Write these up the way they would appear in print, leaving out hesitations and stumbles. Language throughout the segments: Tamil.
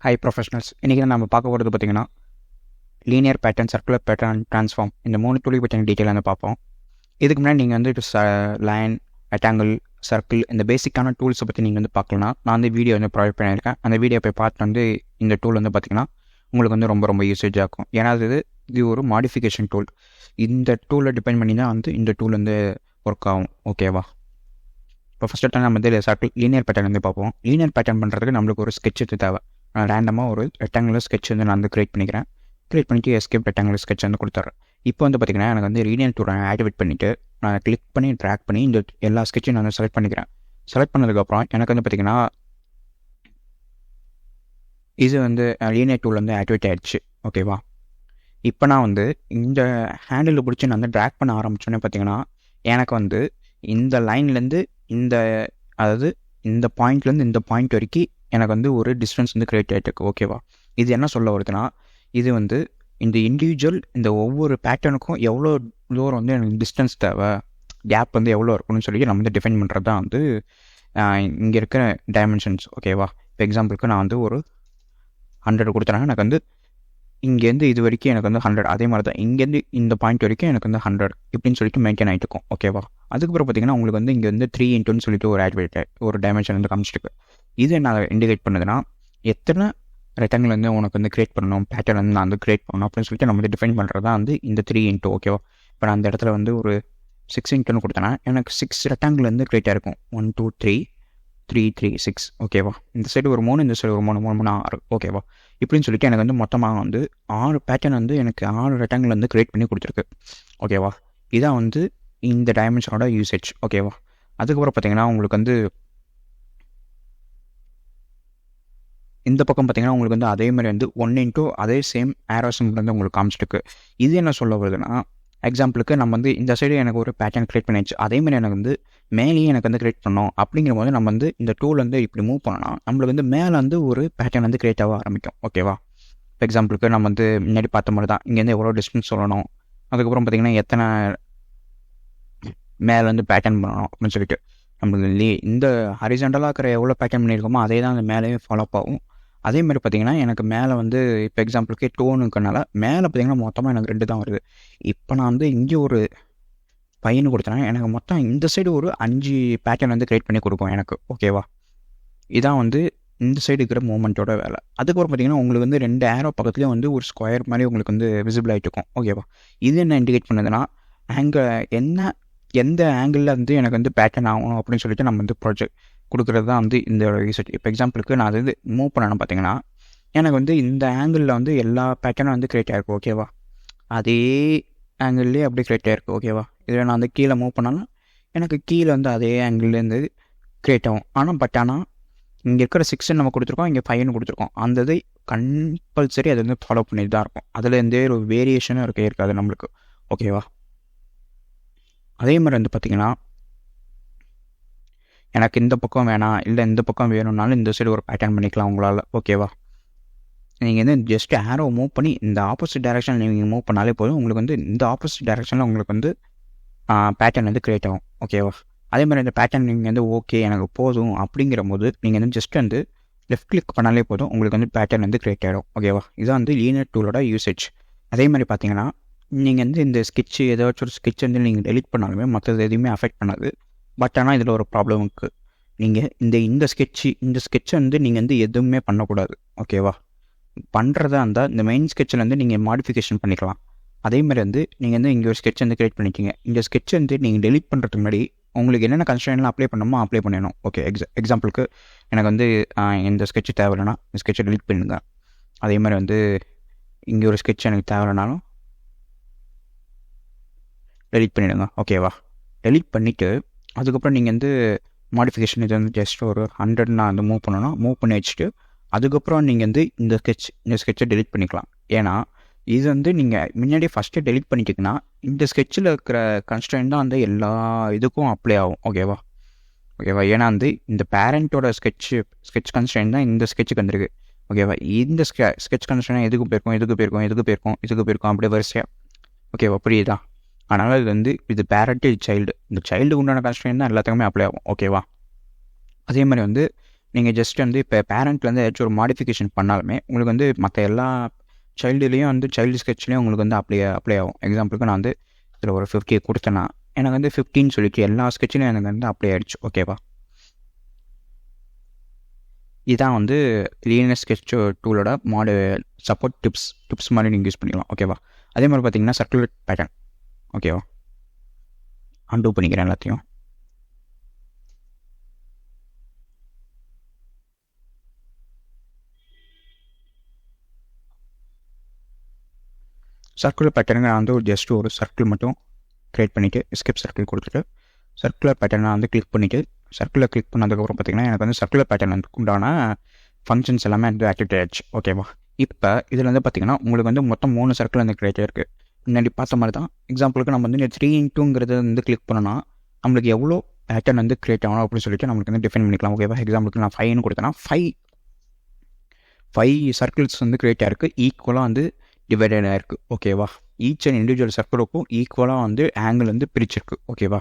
High professionals. இன்றைக்கி நம்ம பார்க்க போகிறது பார்த்திங்கன்னா linear pattern, circular pattern, transform, இந்த 3 டூலை பற்றின டீட்டெயில் வந்து பார்ப்போம். இதுக்கு முன்னாடி நீங்கள் வந்து லைன், ரெக்டாங்கிள், சர்க்கிள் இந்த பேசிக்கான டூல்ஸை பற்றி நீங்கள் வந்து பார்க்கலாம். நான் வந்து வீடியோ வந்து ப்ரொவைட் பண்ணியிருக்கேன். அந்த வீடியோ போய் பார்த்து வந்து இந்த டூல் வந்து பார்த்திங்கன்னா உங்களுக்கு வந்து ரொம்ப ரொம்ப யூசேஜ் ஆகும். ஏன்னா இது ஒரு மாடிஃபிகேஷன் டூல். இந்த டூலை டிபெண்ட் பண்ணி தான் வந்து இந்த டூல் வந்து ஒர்க் ஆகும். ஓகேவா? இப்போ ஃபஸ்ட் டைம் நம்ம வந்து சர்க்கிள் லீனியர் பேட்டர்ன் வந்து பார்ப்போம். லீனியர் பேட்டர்ன் பண்ணுறதுக்கு நம்மளுக்கு ஒரு ஸ்கெட்ச் வந்து தேவை. ரேண்டமாக ஒரு ரெக்டாங்குலர் ஸ்கெட்ச் வந்து நான் வந்து க்ரியேட் பண்ணிவிட்டு எஸ்கேப் ரெக்டாங்குலர் ஸ்கெட்ச் வந்து கொடுத்துட்றேன். இப்போ வந்து பார்த்திங்கன்னா எனக்கு வந்து லீனியர் டூலை ஆக்டிவேட் பண்ணிவிட்டு நான் கிளிக் பண்ணி ட்ராக் பண்ணி இந்த எல்லா ஸ்கெட்சையும் நான் செலக்ட் பண்ணிக்கிறேன். செலக்ட் பண்ணதுக்கப்புறம் எனக்கு வந்து பார்த்திங்கன்னா இது வந்து லீனியர் டூல் வந்து ஆக்டிவேட் ஆகிடுச்சு. ஓகேவா? இப்போ நான் வந்து இந்த ஹேண்டில் பிடிச்சி நான் வந்து ட்ராக் பண்ண ஆரம்பித்தோன்னே பார்த்திங்கன்னா எனக்கு வந்து இந்த லைன்லேருந்து அதாவது இந்த பாயிண்ட்லேருந்து இந்த பாயிண்ட் வரைக்கும் எனக்கு வந்து ஒரு டிஸ்டன்ஸ் வந்து க்ரியேட் ஆகிட்டுருக்கு. ஓகேவா? இது என்ன சொல்ல வருதுன்னா, இது வந்து இந்த இண்டிவிஜுவல் இந்த ஒவ்வொரு பேட்டர்னுக்கும் எவ்வளோ தூரம் வந்து எனக்கு டிஸ்டன்ஸ் தேவை, கேப் வந்து எவ்வளோ இருக்கணும்னு சொல்லி நம்ம வந்து டிஃபைன் பண்ணுறது தான் வந்து இங்கே இருக்கிற டைமென்ஷன்ஸ். ஓகேவா? இப்போ எக்ஸாம்பிளுக்கு நான் வந்து ஒரு 100 கொடுத்தேன்னா எனக்கு வந்து இங்கேருந்து இது வரைக்கும் எனக்கு வந்து 100, அதே மாதிரி தான் இங்கேருந்து இந்த பாயிண்ட் வரைக்கும் எனக்கு வந்து 100 இப்படின்னு சொல்லிட்டு மெயின்டைன் ஆகிட்டு இருக்கும். ஓகேவா? அதுக்கப்புறம் பார்த்திங்கன்னா உங்களுக்கு வந்து இங்கே வந்து 3 இன்ட்டுன்னு சொல்லிட்டு ஒரு டைமென்ஷன் வந்து காமிச்சிருக்கு. இது என்ன இண்டிகேட் பண்ணுதுன்னா, எத்தனை ரெக்டாங்கிள் வந்து உனக்கு வந்து கிரியேட் பண்ணணும், பேட்டர்ன் வந்து நான் வந்து கிரியேட் பண்ணணும் அப்படின்னு சொல்லிட்டு நம்ம வந்து டிஃபைன் பண்ணுறது தான் வந்து இந்த 3 இன்ட்டு. ஓகேவா? இப்போ நான் அந்த இடத்துல வந்து ஒரு 6 இன்ட்டுன்னு கொடுத்தேன்னா எனக்கு 6 ரெக்டாங்கிள் வந்து கிரியேட் ஆகிருக்கும். 1 2 3 3 3 6. ஓகேவா? இந்த சைடு ஒரு 3, இந்த சைடு ஒரு 3 3 3 6. ஓகேவா? இப்படின்னு சொல்லிட்டு எனக்கு வந்து மொத்தமாக வந்து 6 பேட்டர்ன் வந்து எனக்கு 6 ரெக்டாங்கிள் வந்து கிரியேட் பண்ணி கொடுத்துருக்கு. ஓகேவா? இதான் வந்து இந்த டைமென்ஷனோட யூசேஜ். ஓகேவா? அதுக்கப்புறம் பார்த்திங்கன்னா உங்களுக்கு வந்து இந்த பக்கம் பார்த்திங்கன்னா உங்களுக்கு வந்து அதே மாதிரி வந்து 1 இன்ட்டு அதே சேம் ஏரோ சிம்பிள் வந்து உங்களுக்கு காமிச்சிருக்கு. இது என்ன சொல்ல வருதுன்னா, எக்ஸாம்பிளுக்கு நம்ம வந்து இந்த சைடு எனக்கு ஒரு பேட்டர்ன் க்ரியேட் பண்ணிடுச்சு, அதேமாதிரி எனக்கு வந்து மேலேயும் எனக்கு வந்து க்ரியேட் பண்ணோம். அப்படிங்கிற போது நம்ம வந்து இந்த டூல் வந்து இப்படி மூவ் பண்ணோன்னா நம்மளுக்கு வந்து மேலே வந்து ஒரு பேட்டர்ன் வந்து க்ரியேட் ஆக ஆரம்பிக்கும். ஓகேவா? இப்போ எக்ஸாம்பிளுக்கு நம்ம வந்து முன்னாடி பார்த்த மாதிரி தான் இங்கேருந்து எவ்வளோ டிஸ்டன்ஸ் சொல்லணும், அதுக்கப்புறம் பார்த்திங்கன்னா எத்தனை மேலே வந்து பேட்டர்ன் பண்ணணும் அப்படின்னு சொல்லிட்டு நம்மளுக்கு இந்த ஹரிசாண்டலாக இருக்கிற எவ்வளோ பேட்டர்ன் பண்ணியிருக்கோமோ அதே தான் அந்த மேலேயும் ஃபாலோ ஆகும். அதே மாதிரி பார்த்திங்கன்னா எனக்கு மேலே வந்து இப்போ எக்ஸாம்பிளுக்கு டோனுக்குனால மேலே பார்த்திங்கன்னா மொத்தமாக எனக்கு 2 தான் வருது. இப்போ நான் வந்து இங்கே ஒரு பையனு கொடுத்தேன்னா எனக்கு மொத்தம் இந்த சைடு ஒரு 5 பேட்டர்ன் வந்து க்ரியேட் பண்ணி கொடுக்கும் எனக்கு. ஓகேவா? இதான் வந்து இந்த சைடு இருக்கிற மூமெண்ட்டோட வேலை. அதுக்கப்புறம் பார்த்திங்கன்னா உங்களுக்கு வந்து 2 ஏரோ பக்கத்துலேயும் வந்து ஒரு ஸ்கொயர் மாதிரி உங்களுக்கு வந்து விசிபிள் ஆகிட்டு இருக்கும். ஓகேவா? இது என்ன இண்டிகேட் பண்ணுதுன்னா, எந்த ஆங்கிளில் வந்து எனக்கு வந்து பேட்டர்ன் ஆகணும் அப்படின்னு சொல்லிட்டு நம்ம வந்து ப்ராஜெக்ட் கொடுக்குறது தான் வந்து இந்த ரிசர்ச். இப்போ எக்ஸாம்பிளுக்கு நான் அது மூவ் பண்ணணும் பார்த்திங்கன்னா எனக்கு வந்து இந்த ஆங்கிளில் வந்து எல்லா பேட்டர்னும் வந்து க்ரியேட் ஆகிருக்கும். ஓகேவா? அதே ஆங்கிள்லேயே அப்படியே க்ரியேட் ஆகிருக்கு. ஓகேவா? இதில் நான் வந்து கீழே மூவ் பண்ணாலும் எனக்கு கீழே வந்து அதே ஆங்கிள்லேருந்து க்ரியேட் ஆகும். ஆனால் இங்கே இருக்கிற 6 நம்ம கொடுத்துருக்கோம், இங்கே 5 கொடுத்துருக்கோம். அந்த இது கம்பல்சரி அது வந்து ஃபாலோ பண்ணிட்டு தான் இருக்கும். அதில் எந்த ஒரு வேரியேஷனும் இருக்காது நம்மளுக்கு. ஓகேவா? அதே மாதிரி வந்து பார்த்திங்கன்னா எனக்கு இந்த பக்கம் வேணாம், இல்லை இந்த பக்கம் வேணும்னாலும் இந்த சைடு ஒரு பேட்டர்ன் பண்ணிக்கலாம் உங்களால். ஓகேவா? நீங்கள் வந்து ஜஸ்ட் ஏரோ மூவ் பண்ணி இந்த ஆப்போசிட் டைரெக்ஷன் நீங்கள் மூவ் பண்ணாலே போதும், உங்களுக்கு வந்து இந்த ஆப்போசிட் டைரெக்ஷனில் உங்களுக்கு வந்து பேட்டர்ன் வந்து க்ரியேட் ஆகும். ஓகேவா? அதே மாதிரி இந்த பேட்டர்ன் நீங்கள் வந்து ஓகே எனக்கு போதும் அப்படிங்கிற போது நீங்கள் வந்து ஜஸ்ட் வந்து லெஃப்ட் கிளிக் பண்ணாலே போதும், உங்களுக்கு வந்து பேட்டர்ன் வந்து க்ரியேட் ஆகிடும். ஓகேவா? இதுதான் வந்து லீனியர் டூலோட யூசேஜ். அதே மாதிரி பார்த்தீங்கன்னா நீங்கள் வந்து இந்த ஸ்கெட்ச் ஏதாச்சும் ஒரு ஸ்கெட்ச் வந்து நீங்கள் டெலிட் பண்ணாலுமே மற்றது எதுவுமே அஃபெக்ட் பண்ணாது. பட் ஆனால் இதில் ஒரு ப்ராப்ளம் இருக்குது. நீங்கள் இந்த ஸ்கெட்சை வந்து நீங்கள் வந்து எதுவுமே பண்ணக்கூடாது. ஓகேவா? பண்ணுறதா இருந்தால் இந்த மெயின் ஸ்கெட்சில் வந்து நீங்கள் மாடிஃபிகேஷன் பண்ணிக்கலாம். அதே மாதிரி வந்து நீங்கள் வந்து இங்கே ஒரு ஸ்கெட்ச் வந்து க்ரியேட் பண்ணிக்கிங்க. இந்த ஸ்கெட்சை வந்து நீங்கள் டெலிட் பண்ணுறதுக்கு முன்னாடி உங்களுக்கு என்னென்ன கன்ஸ்ட்ரெயின்லாம் அப்ளை பண்ணணுமோ அப்ளை பண்ணிடணும். ஓகே, எக்ஸாம்பிளுக்கு எனக்கு வந்து இந்த ஸ்கெட்ச் தேவையில்லைன்னா இந்த ஸ்கெட்சை டெலிட் பண்ணிடுங்க. அதே மாதிரி வந்து இங்கே ஒரு ஸ்கெட்ச் எனக்கு தேவையில்லைனாலும் டெலிட் பண்ணிவிடுங்க. ஓகேவா? டெலிட் பண்ணிவிட்டு அதுக்கப்புறம் நீங்கள் வந்து மாடிஃபிகேஷன் இது வந்து ஜஸ்ட் ஒரு 100 நான் வந்து மூவ் பண்ணி வச்சுட்டு அதுக்கப்புறம் நீங்கள் வந்து இந்த ஸ்கெட்சை டெலிட் பண்ணிக்கலாம். ஏன்னா இது வந்து நீங்கள் முன்னாடியே ஃபஸ்ட்டு டெலிட் பண்ணிட்டிங்கன்னா இந்த ஸ்கெட்சில் இருக்கிற கன்ஸ்ட்ரெயின்ட் தான் வந்து எல்லா இதுக்கும் அப்ளை ஆகும். ஓகேவா? ஏன்னா வந்து இந்த பேரண்ட்டோட ஸ்கெட்ச் கன்ஸ்ட்ரெயின்ட் தான் இந்த ஸ்கெட்சுக்கு வந்துருக்கு. ஓகேவா? இந்த ஸ்கெட்ச் கன்ஸ்ட்ரெயின்ட் எதுக்கு போயிருக்கும் அப்படியே வரிசையாக. ஓகேவா? புரியுதா? அதனால் இது வந்து இது பேரண்ட், இது சைல்டு. இந்த சைல்டு உண்டான கன்ஸ்ட்ரெயின்ட் தான் எல்லாத்துக்குமே அப்ளை ஆகும். ஓகேவா? அதே மாதிரி வந்து நீங்கள் ஜஸ்ட் வந்து இப்போ பேரண்ட்லேருந்து ஏதாச்சும் ஒரு மாடிஃபிகேஷன் பண்ணாலுமே உங்களுக்கு வந்து மற்ற எல்லா சைல்டுலேயும் வந்து சைல்டு ஸ்கெட்ச்லேயும் உங்களுக்கு வந்து அப்ளை ஆகும். எக்ஸாம்பிளுக்கு நான் வந்து இதில் ஒரு 50 கொடுத்தேன்னா எனக்கு வந்து 15 சொல்லிட்டு எல்லா ஸ்கெட்ச்லையும் எனக்கு வந்து அப்ளை ஆகிடுச்சு. ஓகேவா? இதான் வந்து லீனியர் ஸ்கெட்ச் டூலோட சப்போர்ட் டிப்ஸ் மாதிரி நீங்கள் யூஸ் பண்ணிக்கலாம். ஓகேவா? அதே மாதிரி பார்த்தீங்கன்னா சர்க்குலர் பேட்டர்ன். ஓகேவா? அன்டூ பண்ணிக்கிறேன் எல்லாத்தையும். சர்க்குலர் பேட்டர்னை நான் வந்து ஜஸ்ட் ஒரு சர்க்கிள் மட்டும் க்ரியேட் பண்ணிவிட்டு ஸ்கிப் சர்க்கிள் கொடுத்துட்டு சர்க்குலர் பேட்டர்னை வந்து கிளிக் பண்ணிவிட்டு சர்க்குலர் கிளிக் பண்ணதுக்கப்புறம் பார்த்திங்கன்னா எனக்கு வந்து சர்க்குலர் பேட்டர்ன் வந்து உண்டான ஃபங்க்ஷன்ஸ் எல்லாமே வந்து ஆக்டிவேட் ஆகிடுச்சு. ஓகேவா? இப்போ இதில் வந்து பார்த்திங்கன்னா உங்களுக்கு வந்து மொத்தம் 3 சர்க்கிள் வந்து க்ரியேட் ஆகிருக்கு. முன்னாடி பார்த்த மாதிரி தான். எக்ஸாம்பிளுக்கு நம்ம வந்து 3x2 வந்து கிளிக் பண்ணோன்னா நம்மளுக்கு எவ்வளோ பேட்டர்ன் வந்து க்ரியேட் ஆகணும் அப்படின்னு சொல்லிட்டு நம்மளுக்கு வந்து டிஃபைன் பண்ணிக்கலாம். ஓகேவா? எக்ஸாம்பிளுக்கு நான் 5ன்னு கொடுத்தேன்னா 5 சர்க்கிள்ஸ் வந்து க்ரியேட் ஆகிருக்கு, ஈக்குவலாக வந்து டிவைடட் ஆகிருக்கு. ஓகேவா? ஈச் அண்ட் இண்டிவிஜுவல் சர்க்கிளுக்கும் ஈக்குவலாக வந்து ஆங்கிள் வந்து பிரிச்சிருக்கு. ஓகேவா?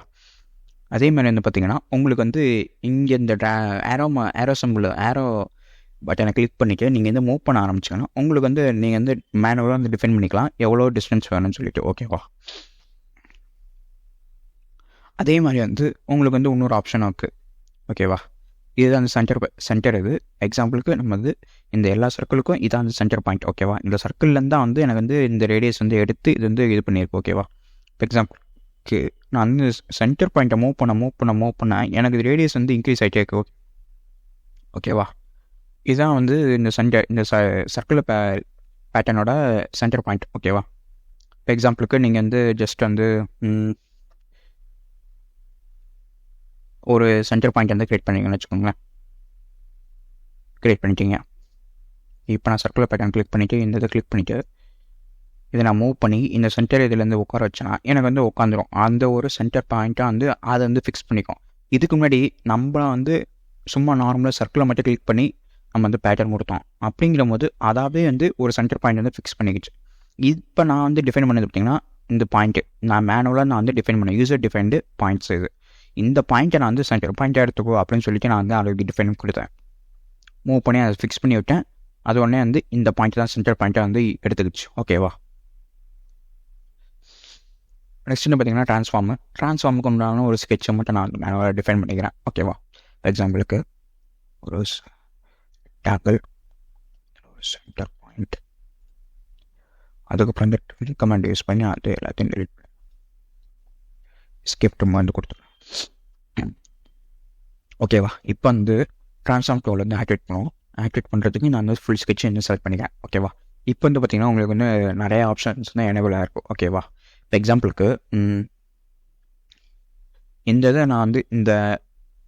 அதே மாதிரி வந்து பார்த்திங்கன்னா உங்களுக்கு வந்து இங்கே இந்த ஏரோ பட்டனை கிளிக் பண்ணிவிட்டு நீங்கள் வந்து மூவ் பண்ண ஆரம்பிச்சிங்கன்னா உங்களுக்கு வந்து நீங்கள் வந்து மேனுவலாக வந்து டிஃபைன் பண்ணிக்கலாம் எவ்வளோ டிஸ்டன்ஸ் வேணும்னு சொல்லிட்டு. ஓகேவா? அதே மாதிரி வந்து உங்களுக்கு வந்து இன்னொரு ஆப்ஷன் இருக்குது. ஓகேவா? இதுதான் அந்த சென்டர் இது. எக்ஸாம்பிளுக்கு நம்ம வந்து இந்த எல்லா சர்க்கிளுக்கும் இதான் அந்த சென்டர் பாயிண்ட். ஓகேவா? இந்த சர்க்கிள்லேருந்து தான் வந்து எனக்கு வந்து இந்த ரேடியஸ் வந்து எடுத்து இது வந்து இது பண்ணியிருக்கு. ஓகேவா? எக்ஸாம்பிளுக்கு நான் வந்து சென்டர் பாயிண்ட்டை மூவ் பண்ண எனக்கு இது ரேடியஸ் வந்து இன்க்ரீஸ் ஆகிட்டே இருக்கு. ஓகேவா? இதுதான் வந்து இந்த சர்க்குலர் பேட்டர்னோட சென்டர் பாயிண்ட். ஓகேவா? இப்போ எக்ஸாம்பிளுக்கு நீங்கள் வந்து ஜஸ்ட் வந்து ஒரு சென்டர் பாயிண்ட் வந்து க்ரியேட் பண்ணிங்கன்னு வச்சுக்கோங்களேன். க்ரியேட் பண்ணிட்டீங்க. இப்போ நான் சர்க்குலர் பேட்டர்ன் கிளிக் பண்ணிவிட்டு இந்த இதை கிளிக் பண்ணிவிட்டு இதை நான் மூவ் பண்ணி இந்த சென்டர் இதுலேருந்து உட்கார வச்சேன்னா எனக்கு வந்து உட்காந்துரும். அந்த ஒரு சென்டர் பாயிண்ட்டாக வந்து அதை வந்து ஃபிக்ஸ் பண்ணிக்கும். இதுக்கு முன்னாடி நம்ம வந்து சும்மா நார்மலாக சர்க்கிளை மட்டும் கிளிக் பண்ணி நம்ம வந்து பேட்டர்ன் கொடுத்தோம். அப்படிங்கிற போது அதாவே வந்து ஒரு சென்டர் பாயிண்ட் வந்து ஃபிக்ஸ் பண்ணிக்கிச்சு. இப்போ நான் வந்து டிஃபைன் பண்ணது பார்த்திங்கன்னா இந்த பாயிண்ட்டு நான் மேனுவலாக நான் வந்து டிஃபைன் பண்ணேன். யூசர் டிஃபைன்டு பாயிண்ட்ஸ் இது. இந்த பாயிண்ட்டை நான் வந்து சென்டர் பாயிண்ட்டாக எடுத்துக்கோ அப்படின்னு சொல்லிட்டு நான் வந்து அதுக்கு டிஃபைன் கொடுத்தேன். மூவ் பண்ணி அதை ஃபிக்ஸ் பண்ணி விட்டேன். அது உடனே வந்து இந்த பாயிண்ட் தான் சென்டர் பாயிண்ட்டாக வந்து எடுத்துக்கிச்சு. ஓகேவா? நெக்ஸ்ட் வந்து பார்த்திங்கன்னா ட்ரான்ஸ்ஃபார்முக்கு உண்டான ஒரு ஸ்கெட்சை மட்டும் நான் மேனுவலாக டிஃபைன் பண்ணிக்கிறேன். ஓகேவா? எக்ஸாம்பிளுக்கு ஒரு டேக்கிள் சென்டர் பாயிண்ட், அதுக்கப்புறம் இந்த கமெண்ட் யூஸ் பண்ணி அது எல்லாத்தையும் டெலிட் பண்ணி ஸ்கிப்ட் வந்து கொடுத்துருவேன். ஓகேவா? இப்போ வந்து ட்ரான்ஸ்ஃபார்ம் டூல் வந்து ஆக்டிவேட் பண்ணுவோம். ஆக்டிவேட் பண்ணுறதுக்கு நான் வந்து ஃபுல் ஸ்கெட்ச் வந்து செலக்ட் பண்ணிக்கிறேன். ஓகேவா? இப்போ வந்து பார்த்திங்கன்னா உங்களுக்கு வந்து நிறைய ஆப்ஷன்ஸ் தான் எனேபிளாக இருக்கும். ஓகேவா? இப்போ எக்ஸாம்பிளுக்கு இந்த இதை நான் வந்து இந்த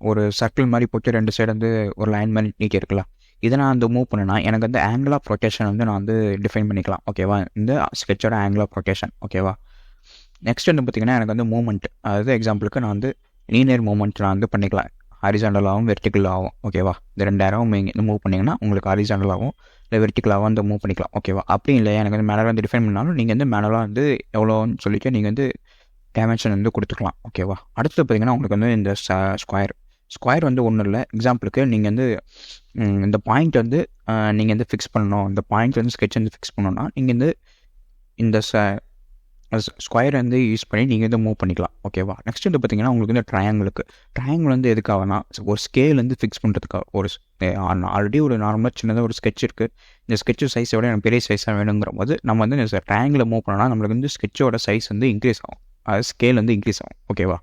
ஒரு சர்க்கிள் மாதிரி போட்டு 2 சைடு வந்து ஒரு லைன் மாதிரி நீக்கி இருக்கலாம். இதை நான் வந்து மூவ் பண்ணேன்னா எனக்கு வந்து ஆங்கிள் ஆஃப் ரொட்டேஷன் வந்து நான் வந்து டிஃபைன் பண்ணிக்கலாம். ஓகேவா? இந்த ஸ்கெட்சோட ஆங்கிள் ஆஃப் ரொட்டேஷன். ஓகேவா? நெக்ஸ்ட் வந்து பார்த்திங்கன்னா எனக்கு வந்து மூவ்மெண்ட், அதாவது எக்ஸாம்பிளுக்கு நான் வந்து லீனியர் மூவ்மெண்ட் நான் வந்து பண்ணிக்கலாம். ஹாரிசாண்டலாகவும் வெர்டிக்கலாகவும். ஓகேவா? இந்த 2 ஆரோவும் நீங்கள் மூவ் பண்ணிங்கன்னா உங்களுக்கு ஹாரிசாண்டலாகவும் இல்லை வெர்டிக்கலாகவும் வந்து மூவ் பண்ணிக்கலாம். ஓகேவா? அப்படி இல்லை எனக்கு வந்து மேனுவலாக வந்து டிஃபைன் பண்ணாலும் நீங்கள் வந்து மேனுவலாக வந்து எவ்வளோன்னு சொல்லிட்டு நீங்கள் வந்து டைமென்ஷன் வந்து கொடுத்துக்கலாம். ஓகேவா? அடுத்து பார்த்திங்கன்னா உங்களுக்கு வந்து இந்த ஸ்கொயர் வந்து ஒன்றும் இல்லை. எக்ஸாம்பிளுக்கு நீங்கள் வந்து இந்த பாயிண்ட் வந்து நீங்கள் வந்து ஃபிக்ஸ் பண்ணணும். இந்த பாயிண்ட் வந்து ஸ்கெட்ச் வந்து ஃபிக்ஸ் பண்ணணும்னா நீங்கள் வந்து இந்த ஸ்கொயர் வந்து யூஸ் பண்ணி நீங்கள் வந்து மூவ் பண்ணிக்கலாம். ஓகேவா? நெக்ஸ்ட் வந்து பார்த்திங்கன்னா உங்களுக்கு வந்து ட்ரையாங்கிள் வந்து எதுக்காகனா ஒரு ஸ்கேல் வந்து ஃபிக்ஸ் பண்ணுறதுக்காக. ஒரு ஆல்ரெடி ஒரு நார்மலாக சின்னதாக ஒரு ஸ்கெட்ச் இருக்குது. இந்த ஸ்கெட்ச் சைஸை விட எனக்கு பெரிய சைஸாக வேணுங்கிற போது நம்ம வந்து இந்த ட்ரையாங்கிளை மூவ் பண்ணோன்னா நம்மளுக்கு வந்து ஸ்கெட்சோட சைஸ் வந்து இன்க்ரீஸ் ஆகும். அது ஸ்கேல் வந்து இன்க்ரீஸ் ஆகும். ஓகேவா?